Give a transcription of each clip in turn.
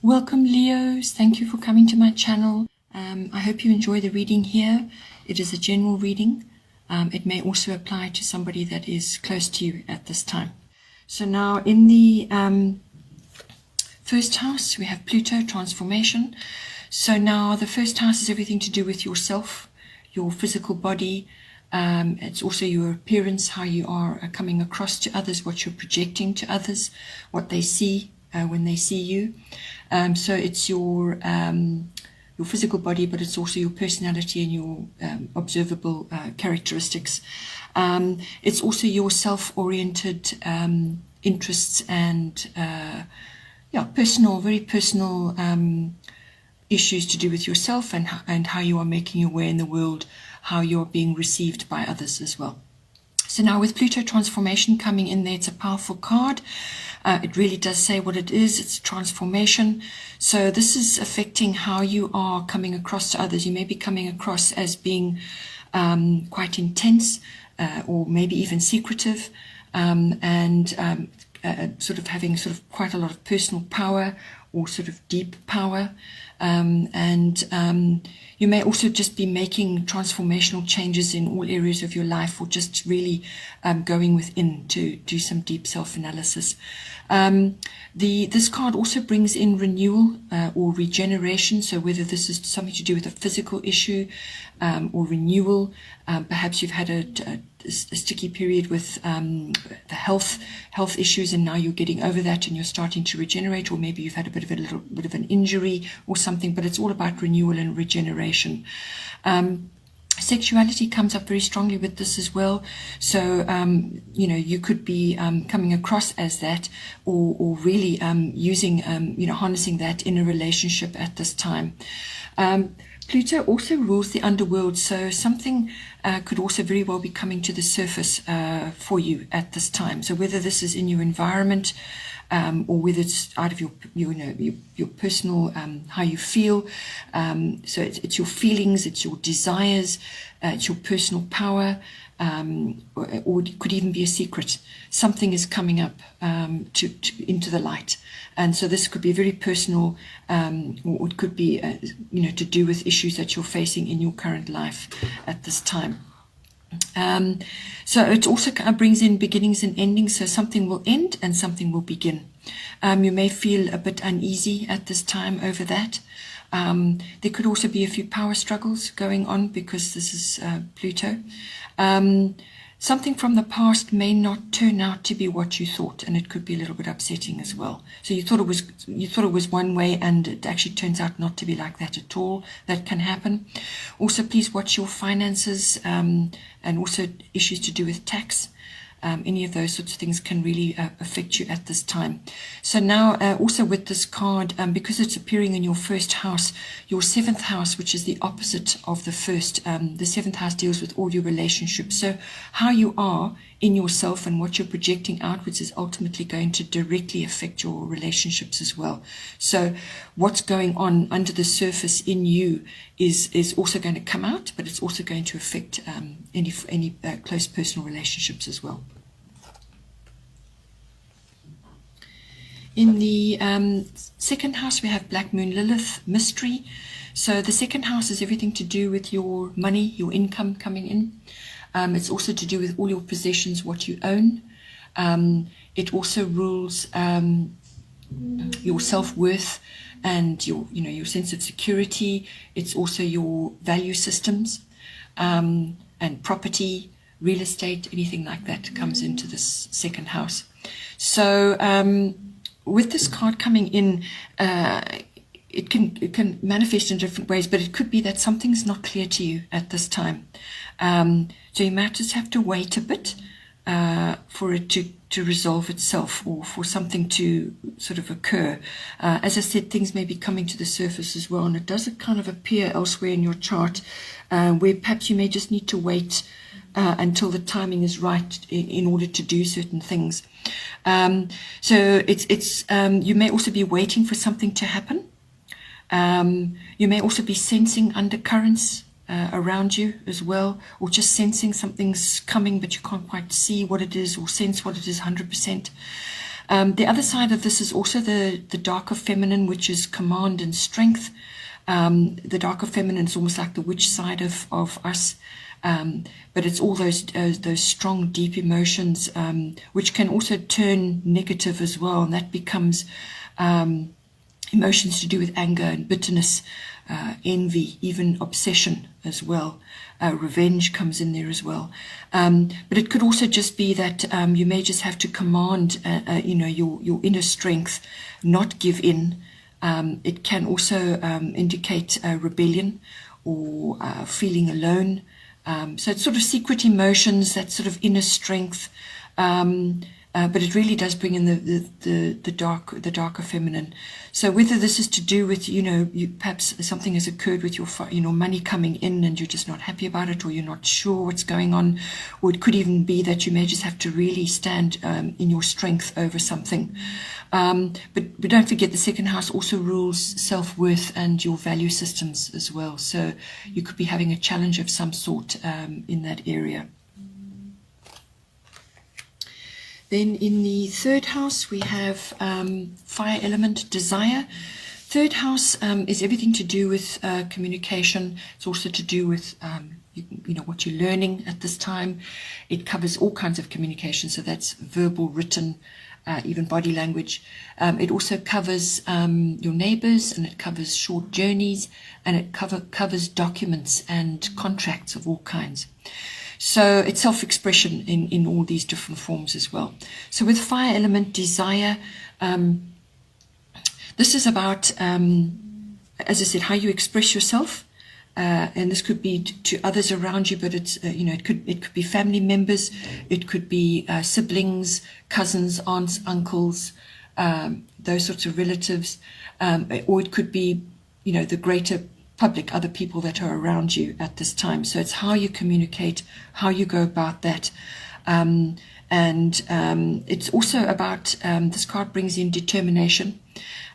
Welcome, Leos. Thank you for coming to my channel. I hope you enjoy the reading here. It is a general reading. It may also apply to somebody that is close to you at this time. So now in the first house, we have Pluto transformation. So now the first house is everything to do with yourself, your physical body. It's also your appearance, how you are coming across to others, what you're projecting to others, what they see when they see you. So it's your physical body, but it's also your personality and your observable characteristics. It's also your self-oriented interests and very personal issues to do with yourself and how you are making your way in the world, how you're being received by others as well. So now with Pluto transformation coming in there, it's a powerful card. It really does say what it is. It's transformation. So this is affecting how you are coming across to others. You may be coming across as being quite intense or maybe even secretive and sort of having sort of quite a lot of personal power or sort of deep power. You may also just be making transformational changes in all areas of your life, or just really going within to do some deep self-analysis. This card also brings in renewal or regeneration. So whether this is something to do with a physical issue or renewal, perhaps you've had a sticky period with the health issues, and now you're getting over that and you're starting to regenerate, or maybe you've had a little bit of an injury or something, but it's all about renewal and regeneration. Sexuality comes up very strongly with this as well. So, you could be coming across as that, or really using, harnessing that in a relationship at this time. Pluto also rules the underworld, so something could also very well be coming to the surface for you at this time. So whether this is in your environment, or whether it's out of your personal, how you feel. So it's your feelings, it's your desires, it's your personal power, or it could even be a secret. Something is coming up into the light. And so this could be very personal, or it could be, to do with issues that you're facing in your current life at this time. So it also kind of brings in beginnings and endings. So something will end and something will begin. You may feel a bit uneasy at this time over that. There could also be a few power struggles going on because this is Pluto. Something from the past may not turn out to be what you thought, and it could be a little bit upsetting as well. So you thought it was one way, and it actually turns out not to be like that at all. That can happen. Also, please watch your finances, and also issues to do with tax. Any of those sorts of things can really affect you at this time. So now also with this card, because it's appearing in your first house, your seventh house, which is the opposite of the first, the seventh house deals with all your relationships. So how you are in yourself and what you're projecting outwards is ultimately going to directly affect your relationships as well. So what's going on under the surface in you is also going to come out, but it's also going to affect any close personal relationships as well. In the second house, we have Black Moon Lilith, mystery. So the second house is everything to do with your money, your income coming in. It's also to do with all your possessions, what you own. It also rules your self-worth and your sense of security. It's also your value systems and property, real estate, anything like that comes into this second house. So with this card coming in, it can manifest in different ways, but it could be that something's not clear to you at this time. So you might just have to wait a bit for it to resolve itself, or for something to sort of occur. As I said, things may be coming to the surface as well, and it does kind of appear elsewhere in your chart, where perhaps you may just need to wait until the timing is right in order to do certain things. So it's you may also be waiting for something to happen. You may also be sensing undercurrents around you as well, or just sensing something's coming but you can't quite see what it is or sense what it is 100%. The other side of this is also the darker feminine, which is command and strength. The darker feminine is almost like the witch side of us. But it's all those strong, deep emotions, which can also turn negative as well. And that becomes emotions to do with anger and bitterness, envy, even obsession as well. Revenge comes in there as well. But it could also just be that you may just have to command, your inner strength, not give in. It can also indicate rebellion or feeling alone. So it's sort of secret emotions, that sort of inner strength, but it really does bring in the darker feminine. So whether this is to do with, perhaps something has occurred with your, money coming in and you're just not happy about it, or you're not sure what's going on, or it could even be that you may just have to really stand in your strength over something. But don't forget, the second house also rules self-worth and your value systems as well. So you could be having a challenge of some sort in that area. Then in the third house, we have fire element, desire. Third house is everything to do with communication. It's also to do with what you're learning at this time. It covers all kinds of communication. So that's verbal, written, even body language. It also covers your neighbors, and it covers short journeys, and it covers documents and contracts of all kinds. So it's self-expression in all these different forms as well. So with fire element, desire, this is about, as I said, how you express yourself. And this could be to others around you, but it's it could be family members, it could be siblings, cousins, aunts, uncles, those sorts of relatives, or it could be the greater public, other people that are around you at this time. So it's how you communicate, how you go about that, and it's also about this card brings in determination.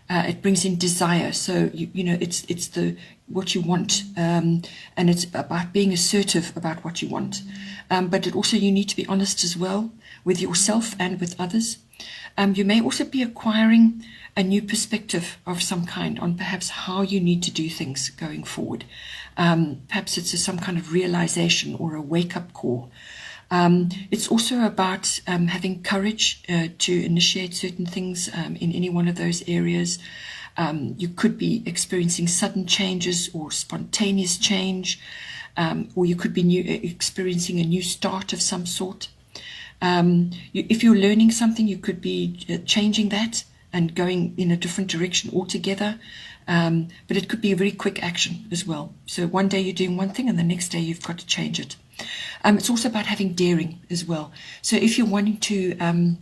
It brings in desire. So it's the what you want, and it's about being assertive about what you want. But it also, you need to be honest as well with yourself and with others. You may also be acquiring a new perspective of some kind on perhaps how you need to do things going forward. Perhaps it's some kind of realization or a wake-up call. It's also about having courage to initiate certain things in any one of those areas. You could be experiencing sudden changes or spontaneous change, or you could be experiencing a new start of some sort. If you're learning something, you could be changing that and going in a different direction altogether. But it could be a very quick action as well. So one day you're doing one thing and the next day you've got to change it. It's also about having daring as well. So if you're wanting to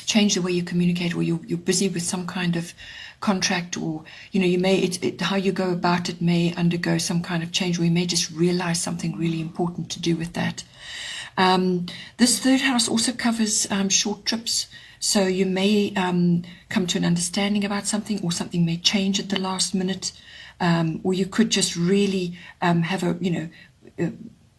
change the way you communicate, or you're busy with some kind of contract, or you may how you go about it may undergo some kind of change, or you may just realize something really important to do with that. This third house also covers short trips. So you may come to an understanding about something, or something may change at the last minute, or you could just really have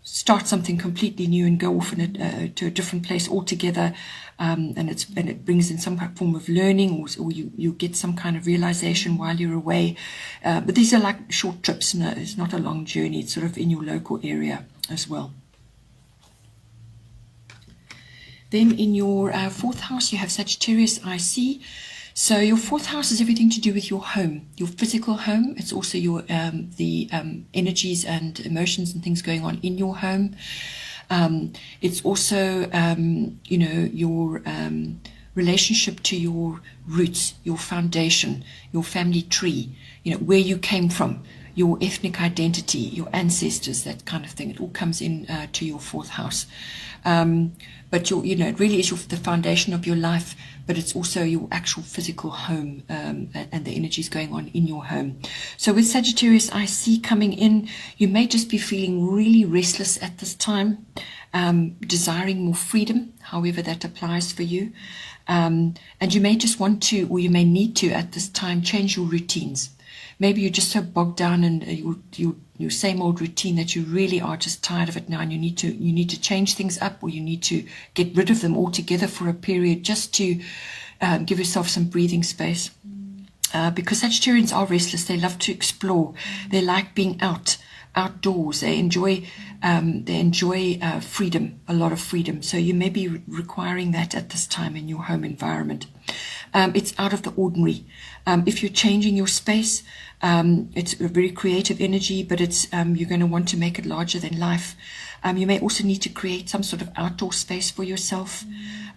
start something completely new and go off to a different place altogether, and it brings in some form of learning, or you get some kind of realization while you're away. But these are like short trips. No, it's not a long journey. It's sort of in your local area as well. Then in your fourth house, you have Sagittarius IC. So your fourth house is everything to do with your home, your physical home. It's also your the energies and emotions and things going on in your home. It's also your relationship to your roots, your foundation, your family tree. Where you came from, your ethnic identity, your ancestors, that kind of thing. It all comes in to your fourth house. But it really is the foundation of your life, but it's also your actual physical home, and the energies going on in your home. So with Sagittarius IC coming in, you may just be feeling really restless at this time, desiring more freedom, however that applies for you. And you may just want to, or you may need to at this time, change your routines. Maybe you're just so bogged down in your same old routine that you really are just tired of it now, and you need to change things up, or you need to get rid of them altogether for a period, just to give yourself some breathing space. Because Sagittarians are restless, they love to explore, they like being outdoors, they enjoy freedom, a lot of freedom. So you may be requiring that at this time in your home environment. It's out of the ordinary. If you're changing your space, it's a very creative energy, but it's you're going to want to make it larger than life. You may also need to create some sort of outdoor space for yourself.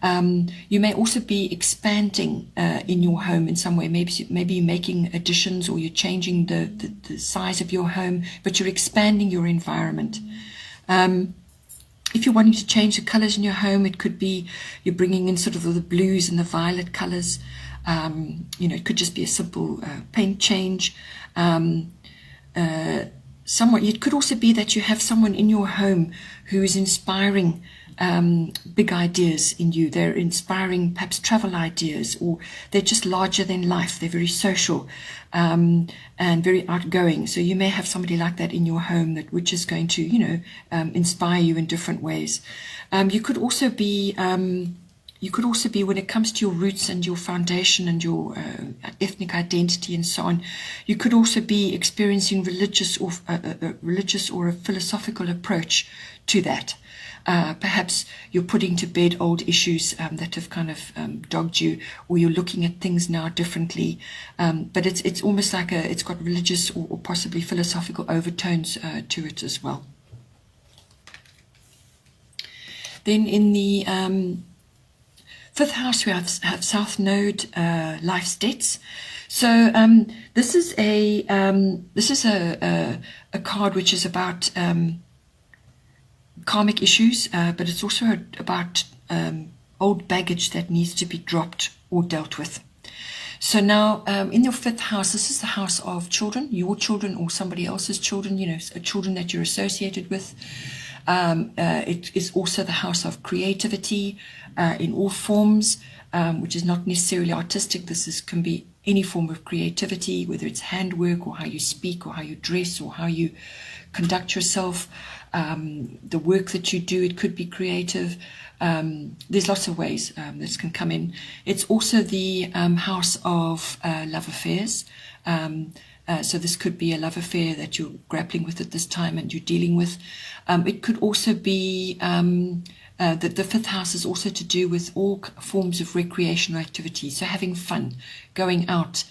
You may also be expanding in your home in some way. Maybe you're making additions, or you're changing the size of your home, but you're expanding your environment. If you're wanting to change the colors in your home, it could be you're bringing in sort of the blues and the violet colors. It could just be a simple paint change. It could also be that you have someone in your home who is inspiring big ideas in you. They're inspiring perhaps travel ideas, or they're just larger than life. They're very social and very outgoing. So you may have somebody like that in your home which is going to, inspire you in different ways. You could also be, when it comes to your roots and your foundation and your ethnic identity and so on, you could also be experiencing religious or a philosophical approach to that. Perhaps you're putting to bed old issues that have kind of dogged you, or you're looking at things now differently. But it's almost like it's got religious or possibly philosophical overtones to it as well. Then in the fifth house, we have South Node, life's debts. So this is a card which is about karmic issues, but it's also about old baggage that needs to be dropped or dealt with. So now in your fifth house, this is the house of children, your children or somebody else's children, children that you're associated with. It is also the house of creativity in all forms, which is not necessarily artistic. Can be any form of creativity, whether it's handwork or how you speak or how you dress or how you conduct yourself. The work that you do, it could be creative. There's lots of ways this can come in. It's also the house of love affairs. So this could be a love affair that you're grappling with at this time and you're dealing with. It could also be that the fifth house is also to do with all forms of recreational activity. So having fun, going out,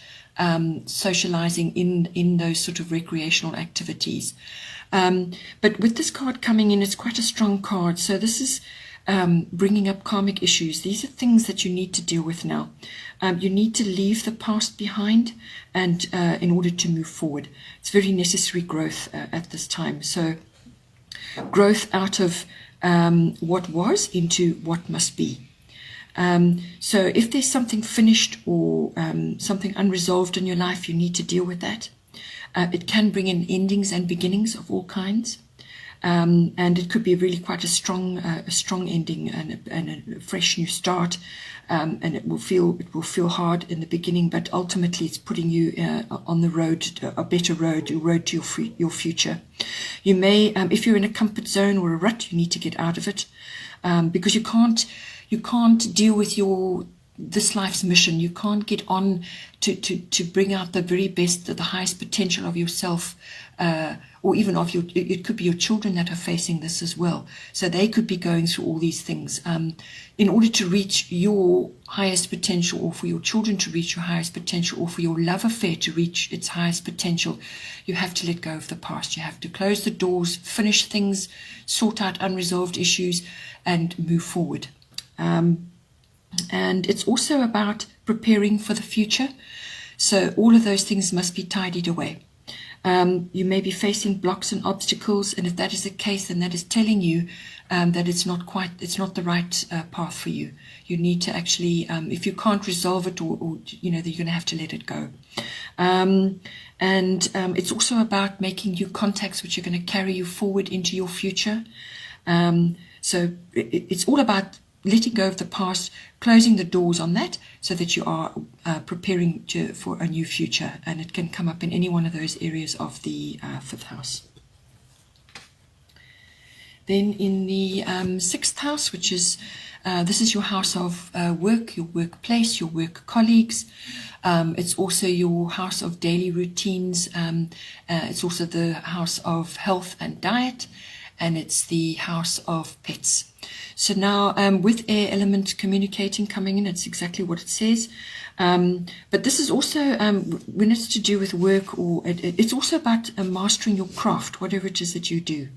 socializing in those sort of recreational activities. But with this card coming in, it's quite a strong card. So this is bringing up karmic issues. These are things that you need to deal with now. You need to leave the past behind and in order to move forward. It's very necessary growth at this time. So growth out of what was into what must be. So if there's something finished or something unresolved in your life, you need to deal with that. It can bring in endings and beginnings of all kinds. And it could be really quite a strong ending and a fresh new start. And it will feel hard in the beginning, but ultimately it's putting you on the road, a better road, your road to your future. You may, if you're in a comfort zone or a rut, you need to get out of it, because you can't deal with this life's mission. You can't get on to bring out the very best, the highest potential of yourself, or even of it could be your children that are facing this as well. So they could be going through all these things. In order to reach your highest potential, or for your children to reach your highest potential, or for your love affair to reach its highest potential, you have to let go of the past. You have to close the doors, finish things, sort out unresolved issues, and move forward. And it's also about preparing for the future. So all of those things must be tidied away. You may be facing blocks and obstacles, and if that is the case, then that is telling you that it's not the right path for you. You need to actually, if you can't resolve it, or you're going to have to let it go. And it's also about making new contacts which are going to carry you forward into your future. So it's all about letting go of the past, closing the doors on that, so that you are preparing for a new future. And it can come up in any one of those areas of the fifth house. Then in the sixth house, which is this is your house of work, your workplace, your work colleagues. It's also your house of daily routines. It's also the house of health and diet, and it's the house of pets. So now with air element communicating coming in, it's exactly what it says. But this is also, when it's to do with work, or it's also about mastering your craft, whatever it is that you do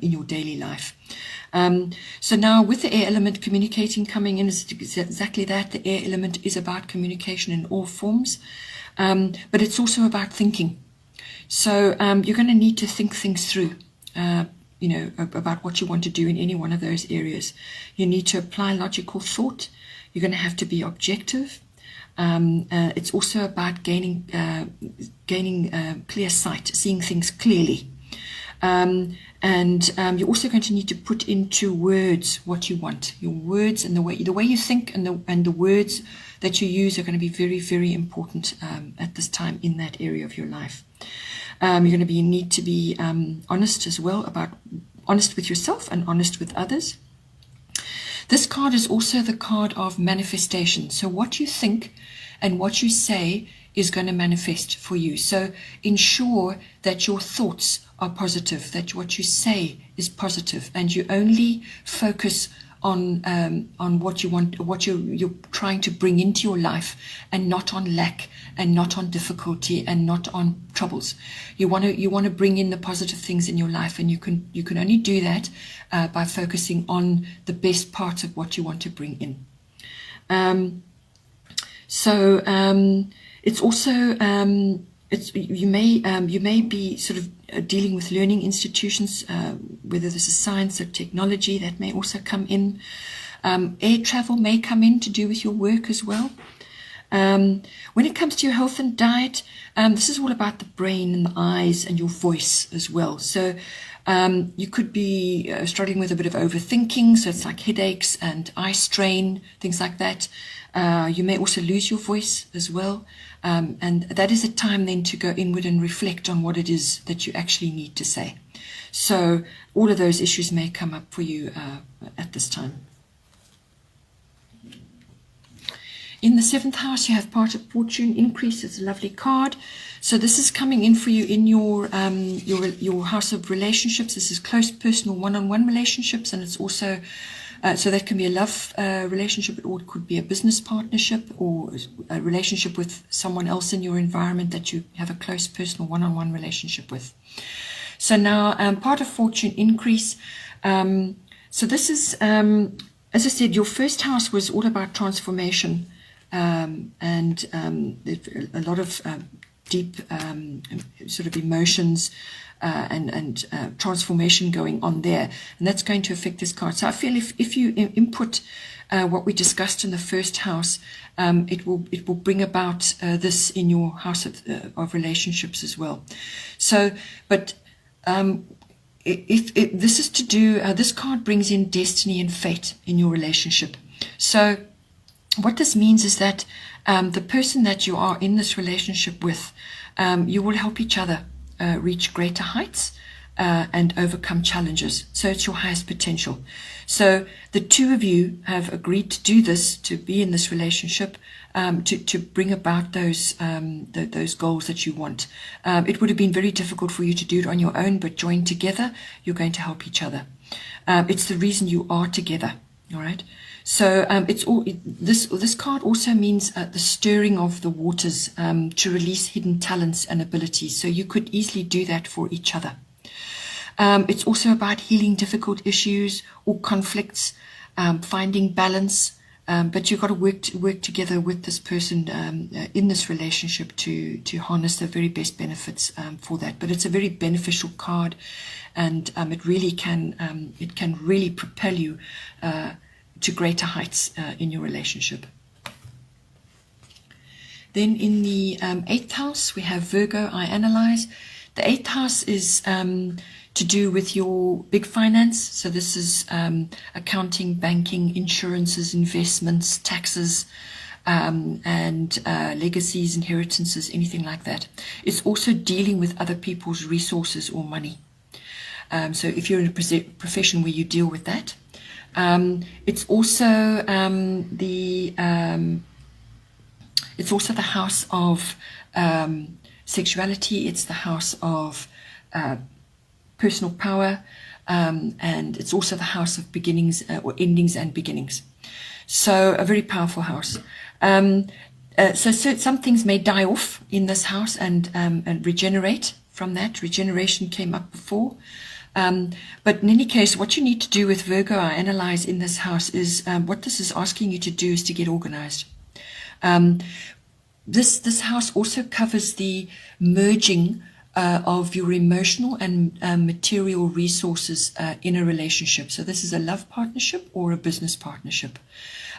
in your daily life. So now with the air element communicating coming in, is exactly that. The air element is about communication in all forms, but it's also about thinking. So you're going to need to think things through, about what you want to do in any one of those areas. You need to apply logical thought. You're going to have to be objective. It's also about gaining clear sight, seeing things clearly. And you're also going to need to put into words what you want. Your words and the way you think and the words that you use are going to be very, very important at this time in that area of your life. You're going to need to be honest as well, honest with yourself and honest with others. This card is also the card of manifestation. So what you think and what you say is going to manifest for you. So ensure that your thoughts are positive, that what you say is positive, and you only focus on what you want, what you're trying to bring into your life, and not on lack, and not on difficulty, and not on troubles. You want to bring in the positive things in your life, and you can only do that by focusing on the best parts of what you want to bring in. It's also you may be sort of dealing with learning institutions, whether this is science or technology, that may also come in. Air travel may come in to do with your work as well. When it comes to your health and diet, this is all about the brain and the eyes and your voice as well. So you could be struggling with a bit of overthinking, so it's like headaches and eye strain, things like that. You may also lose your voice as well. And that is a time then to go inward and reflect on what it is that you actually need to say. So all of those issues may come up for you at this time. In the seventh house, you have part of fortune increase. It's a lovely card. So this is coming in for you in your house of relationships. This is close personal one-on-one relationships, and it's also so that can be a love relationship, or it could be a business partnership, or a relationship with someone else in your environment that you have a close personal one-on-one relationship with. So now part of fortune increase. So this is, as I said, your first house was all about transformation, and a lot of deep sort of emotions and transformation going on there, and that's going to affect this card. So I feel if you input what we discussed in the first house, it will bring about this in your house of relationships as well. So, but if this is to do, this card brings in destiny and fate in your relationship. So what this means is that the person that you are in this relationship with, you will help each other reach greater heights and overcome challenges. So it's your highest potential. So the two of you have agreed to do this, to be in this relationship, to bring about those goals that you want. It would have been very difficult for you to do it on your own, but joined together, you're going to help each other. It's the reason you are together. All right. So this card also means the stirring of the waters to release hidden talents and abilities. So you could easily do that for each other. It's also about healing difficult issues or conflicts, finding balance. But you've got to work together with this person in this relationship to harness the very best benefits for that. But it's a very beneficial card, and it really can really propel you to greater heights in your relationship. Then in the 8th house, we have Virgo, I analyze. The 8th house is to do with your big finance. So this is accounting, banking, insurances, investments, taxes, and legacies, inheritances, anything like that. It's also dealing with other people's resources or money. So if you're in a profession where you deal with that. It's also the house of sexuality. It's the house of personal power, and it's also the house of beginnings or endings and beginnings. So a very powerful house. So some things may die off in this house and regenerate from that. Regeneration came up before. But in any case, what you need to do with Virgo, I analyze in this house, is what this is asking you to do is to get organized. This house also covers the merging of your emotional and material resources in a relationship. So this is a love partnership or a business partnership.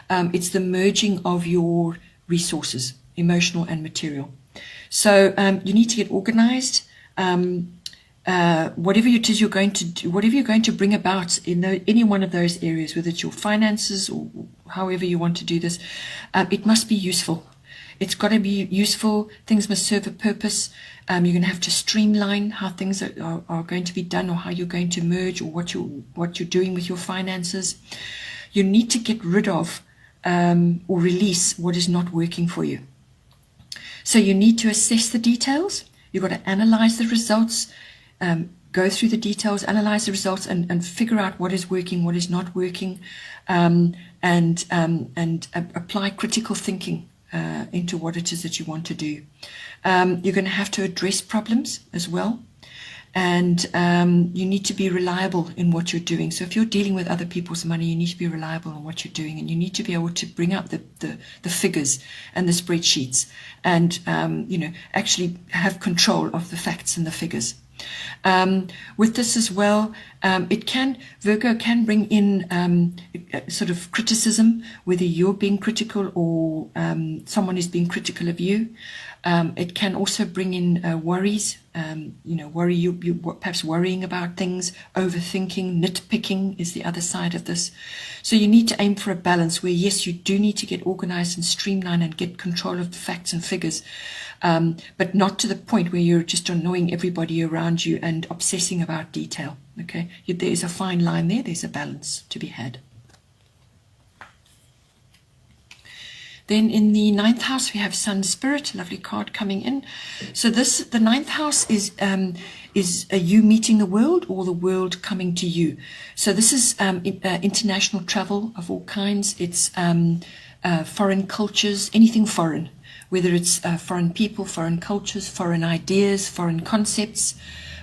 It's the merging of your resources, emotional and material. So you need to get organized. Whatever it is you're going to do, whatever you're going to bring about in any one of those areas, whether it's your finances or however you want to do this, it must be useful. It's got to be useful. Things must serve a purpose. You're going to have to streamline how things are going to be done, or how you're going to merge, or what you're doing with your finances. You need to get rid of or release what is not working for you. So you need to assess the details. You've got to analyze the results, go through the details, analyze the results, and figure out what is working, what is not working, and apply critical thinking into what it is that you want to do. You're going to have to address problems as well, and you need to be reliable in what you're doing. So if you're dealing with other people's money, you need to be reliable in what you're doing, and you need to be able to bring up the figures and the spreadsheets, and actually have control of the facts and the figures. With this as well, Virgo can bring in sort of criticism, whether you're being critical or someone is being critical of you. It can also bring in worries, worry you perhaps worrying about things, overthinking, nitpicking is the other side of this. So you need to aim for a balance where, yes, you do need to get organized and streamline and get control of the facts and figures, but not to the point where you're just annoying everybody around you and obsessing about detail. Okay, there is a fine line there. There's a balance to be had. Then in the 9th house, we have Sun Spirit, lovely card coming in. So the 9th house is you meeting the world, or the world coming to you. So this is international travel of all kinds. It's foreign cultures, anything foreign, whether it's foreign people, foreign cultures, foreign ideas, foreign concepts,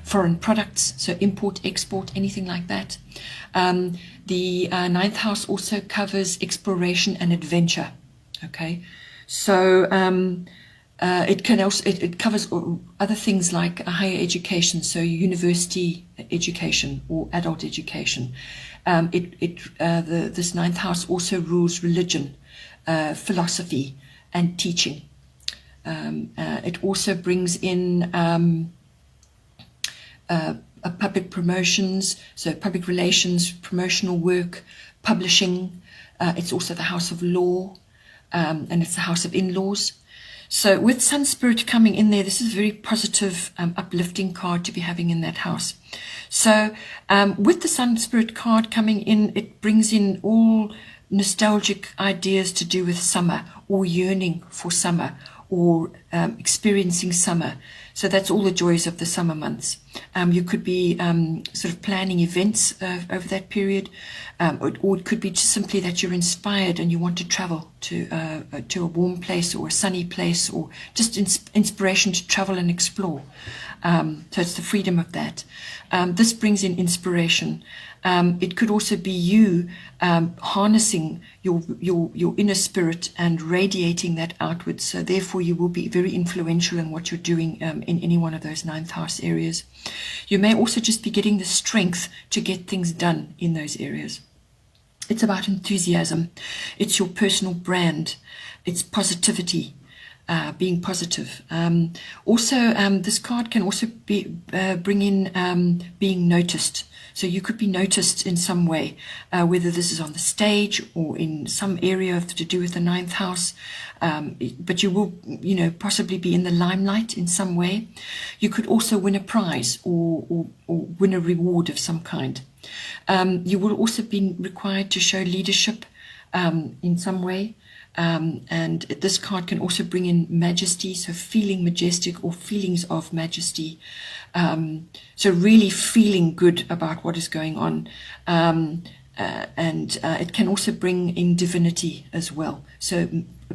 foreign products, so import, export, anything like that. The 9th house also covers exploration and adventure. Okay, so it covers other things like higher education, so university education or adult education. This 9th house also rules religion, philosophy, and teaching. It also brings in public promotions, so public relations, promotional work, publishing. It's also the house of law. And it's the house of in-laws. So with Sun Spirit coming in there, this is a very positive, uplifting card to be having in that house. So with the Sun Spirit card coming in, it brings in all nostalgic ideas to do with summer, or yearning for summer, or experiencing summer. So that's all the joys of the summer months. You could be sort of planning events over that period, or it could be just simply that you're inspired and you want to travel to a warm place or a sunny place, or just inspiration to travel and explore. So it's the freedom of that. This brings in inspiration. It could also be you harnessing your inner spirit and radiating that outwards. So therefore you will be very influential in what you're doing in any one of those 9th house areas. You may also just be getting the strength to get things done in those areas. It's about enthusiasm. It's your personal brand. It's positivity. being positive. Also, this card can also bring in being noticed. So you could be noticed in some way, whether this is on the stage or in some area to do with the ninth house. But you will, possibly be in the limelight in some way. You could also win a prize or win a reward of some kind. You will also be required to show leadership in some way. And this card can also bring in majesty, so feeling majestic or feelings of majesty. So really feeling good about what is going on. And it can also bring in divinity as well. So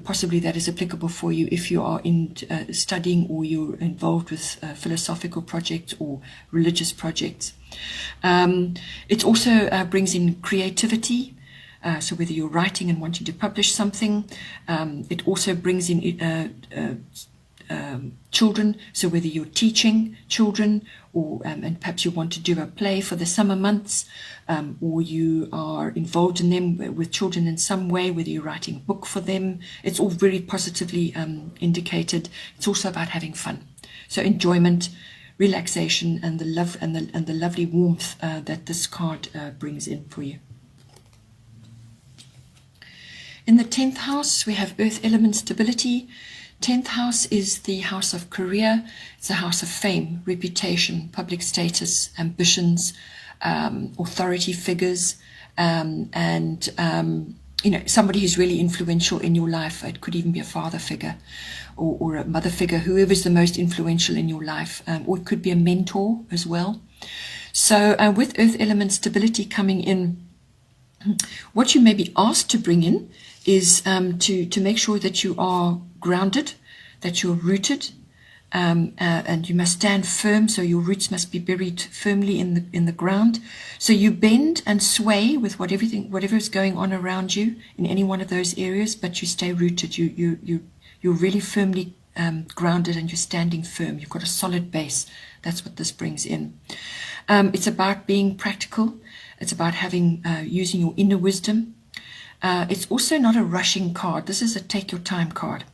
possibly that is applicable for you if you are in studying or you're involved with philosophical projects or religious projects. It also brings in creativity. So whether you're writing and wanting to publish something, it also brings in children. So whether you're teaching children, or and perhaps you want to do a play for the summer months, or you are involved in them with children in some way, whether you're writing a book for them, it's all very positively indicated. It's also about having fun. So enjoyment, relaxation, and the love and the lovely warmth that this card brings in for you. In the 10th house, we have earth element stability. 10th house is the house of career. It's a house of fame, reputation, public status, ambitions, authority figures, and somebody who's really influential in your life. It could even be a father figure or a mother figure, whoever's the most influential in your life, or it could be a mentor as well. So with earth element stability coming in, what you may be asked to bring in is to make sure that you are grounded, that you're rooted, and you must stand firm. So your roots must be buried firmly in the ground. So you bend and sway with whatever is going on around you in any one of those areas, but you stay rooted. You're really firmly grounded, and you're standing firm. You've got a solid base. That's what this brings in. It's about being practical. It's about using your inner wisdom. It's also not a rushing card. This is a take your time card.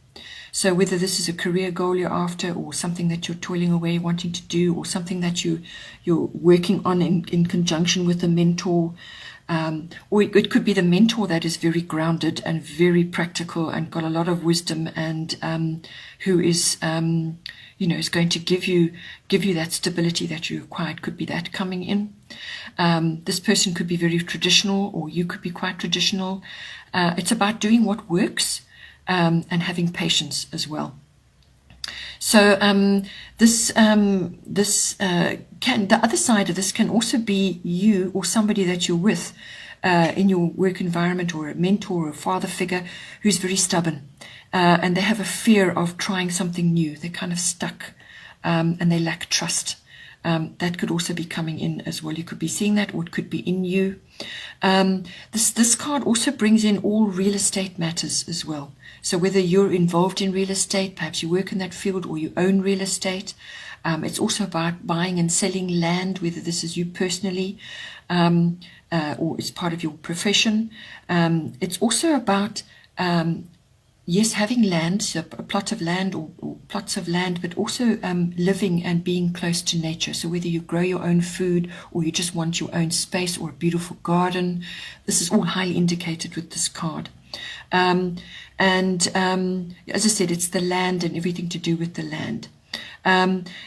So whether this is a career goal you're after, or something that you're toiling away wanting to do, or something that you're working on in conjunction with a mentor, or it could be the mentor that is very grounded and very practical and got a lot of wisdom, and who is is going to give you that stability that you require. It could be that coming in. This person could be very traditional, or you could be quite traditional. It's about doing what works, and having patience as well. So the other side of this can also be you or somebody that you're with in your work environment, or a mentor or a father figure who's very stubborn, and they have a fear of trying something new. They're kind of stuck, and they lack trust. That could also be coming in as well. You could be seeing that, or it could be in you. This card also brings in all real estate matters as well. So whether you're involved in real estate, perhaps you work in that field, or you own real estate. It's also about buying and selling land, whether this is you personally, or it's part of your profession. It's also about yes, having land, so a plot of land or plots of land, but also living and being close to nature. So whether you grow your own food, or you just want your own space or a beautiful garden, this is all highly indicated with this card. And as I said, it's the land and everything to do with the land.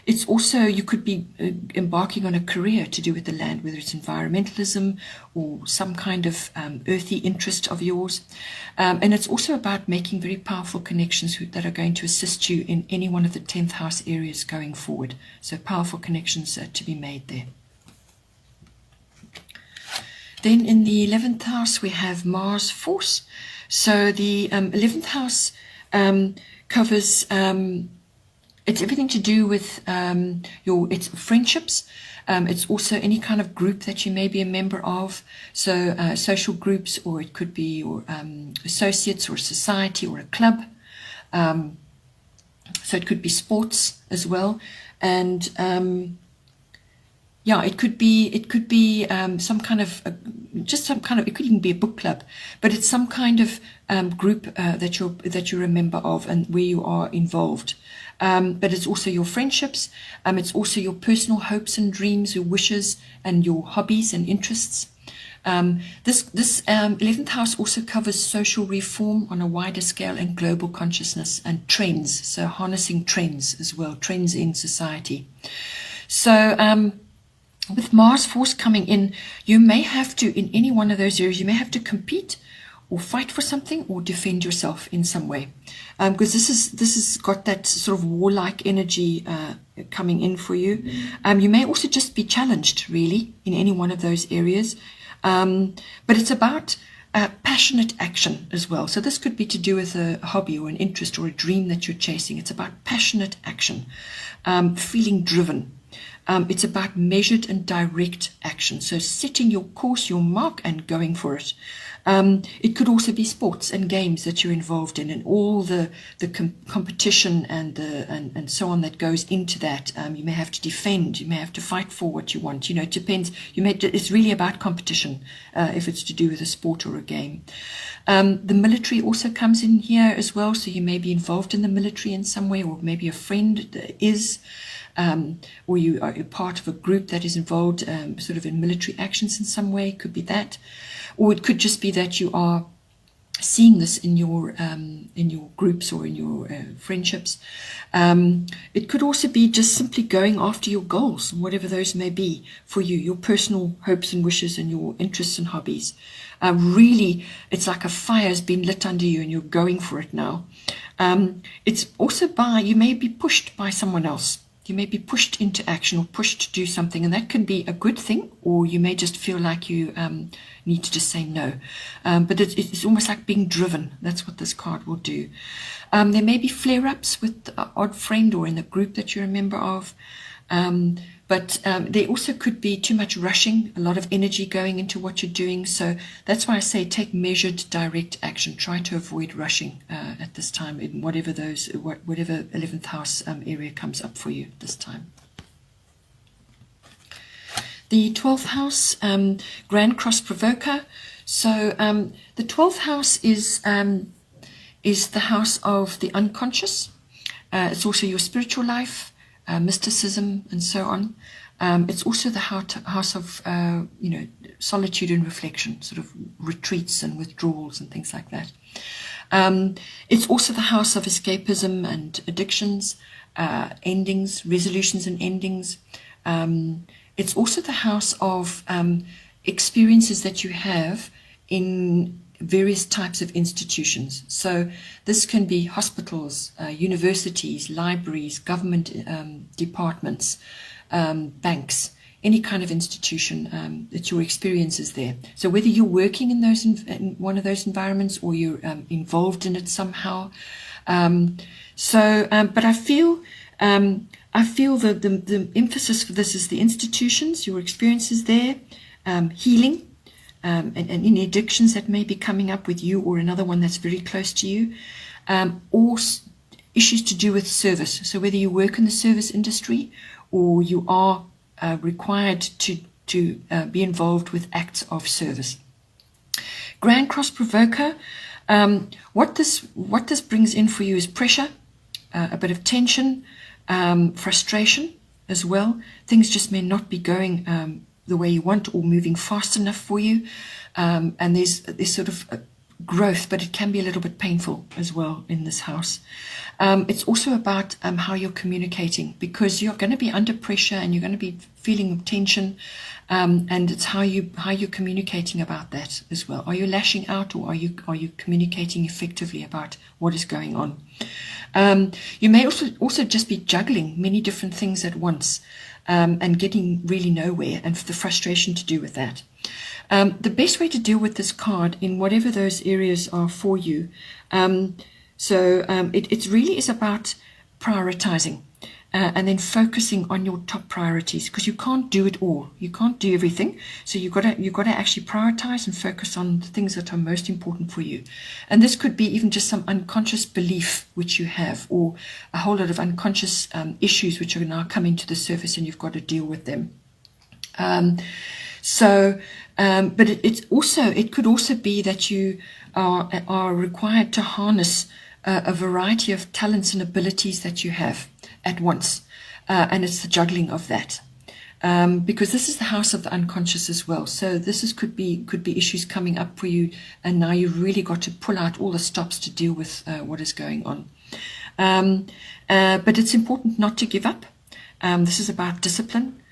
It's also, you could be embarking on a career to do with the land, whether it's environmentalism or some kind of earthy interest of yours. And it's also about making very powerful connections that are going to assist you in any one of the 10th house areas going forward. So powerful connections to be made there. Then in the 11th house, we have Mars force. So the 11th house covers... it's everything to do with it's friendships. It's also any kind of group that you may be a member of. So social groups, or it could be your associates, or a society, or a club. So it could be sports as well. And yeah, it could be some kind of it could even be a book club, but it's some kind of group that you remember of and where you are involved. But it's also your friendships. It's also your personal hopes and dreams, your wishes, and your hobbies and interests. This 11th house also covers social reform on a wider scale and global consciousness and trends. So harnessing trends as well, trends in society. So with Mars force coming in, you may have to, in any one of those areas, you may have to compete or fight for something or defend yourself in some way. Because this has got that sort of warlike energy coming in for you. You may also just be challenged, really, in any one of those areas. But it's about passionate action as well. So this could be to do with a hobby or an interest or a dream that you're chasing. It's about passionate action, feeling driven. It's about measured and direct action. So setting your course, your mark, and going for it. It could also be sports and games that you're involved in, and all the competition and so on that goes into that. You may have to defend. You may have to fight for what you want. It depends. It's really about competition if it's to do with a sport or a game. The military also comes in here as well. So you may be involved in the military in some way, or maybe a friend is. Or you are part of a group that is involved sort of in military actions in some way. It could be that. Or it could just be that you are seeing this in your groups or in your friendships. It could also be just simply going after your goals, whatever those may be for you, your personal hopes and wishes and your interests and hobbies. Really, it's like a fire has been lit under you and you're going for it now. It's also you may be pushed by someone else. You may be pushed into action or pushed to do something, and that can be a good thing, or you may just feel like you need to just say no. But it's almost like being driven. That's what this card will do. There may be flare-ups with an odd friend or in a group that you're a member of. But there also could be too much rushing, a lot of energy going into what you're doing. So that's why I say take measured, direct action. Try to avoid rushing at this time in whatever 11th house area comes up for you this time. The 12th house, Grand Cross Provoker. So the 12th house is the house of the unconscious. It's also your spiritual life. Mysticism and so on. It's also the house of solitude and reflection, sort of retreats and withdrawals and things like that. It's also the house of escapism and addictions, endings, resolutions and endings. It's also the house of experiences that you have in various types of institutions. So this can be hospitals, universities, libraries, government departments, banks, any kind of institution that your experience is there. So whether you're working in one of those environments or you're involved in it somehow. But I feel that the emphasis for this is the institutions, your experiences there, healing, and any addictions that may be coming up with you or another one that's very close to you, or issues to do with service. So whether you work in the service industry or you are required to be involved with acts of service. Grand Cross Provoker, what this brings in for you is pressure, a bit of tension, frustration as well. Things just may not be going the way you want or moving fast enough for you, and there's sort of growth, but it can be a little bit painful as well in this house. It's also about how you're communicating, because you're going to be under pressure and you're going to be feeling tension, and it's how you're communicating about that as well. Are you lashing out, or are you communicating effectively about what is going on? You may also just be juggling many different things at once, and getting really nowhere, and the frustration to do with that. The best way to deal with this card in whatever those areas are for you, it really is about prioritizing and then focusing on your top priorities, because you can't do it all. You can't do everything. So you've got to actually prioritize and focus on the things that are most important for you. And this could be even just some unconscious belief which you have, or a whole lot of unconscious issues which are now coming to the surface and you've got to deal with them. But it could also be that you are required to harness a variety of talents and abilities that you have at once, and it's the juggling of that. Because this is the house of the unconscious as well. So this could be issues coming up for you, and now you've really got to pull out all the stops to deal with what is going on. But it's important not to give up. This is about discipline,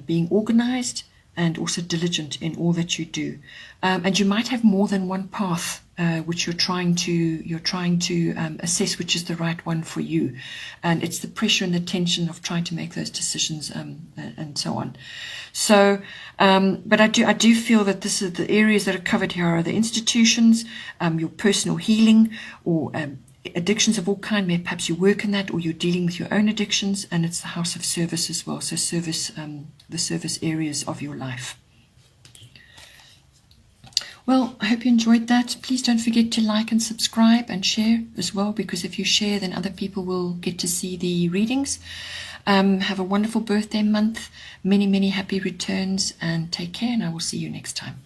being organized, and also diligent in all that you do. And you might have more than one path which you're trying to assess which is the right one for you. And it's the pressure and the tension of trying to make those decisions and so on. So, but I do feel that this is the areas that are covered here are the institutions, your personal healing, or addictions of all kind. Maybe perhaps you work in that, or you're dealing with your own addictions, and it's the house of service as well. So service, the service areas of your life. Well, I hope you enjoyed that. Please don't forget to like and subscribe and share as well, because if you share, then other people will get to see the readings. Have a wonderful birthday month, many happy returns, and take care, and I will see you next time.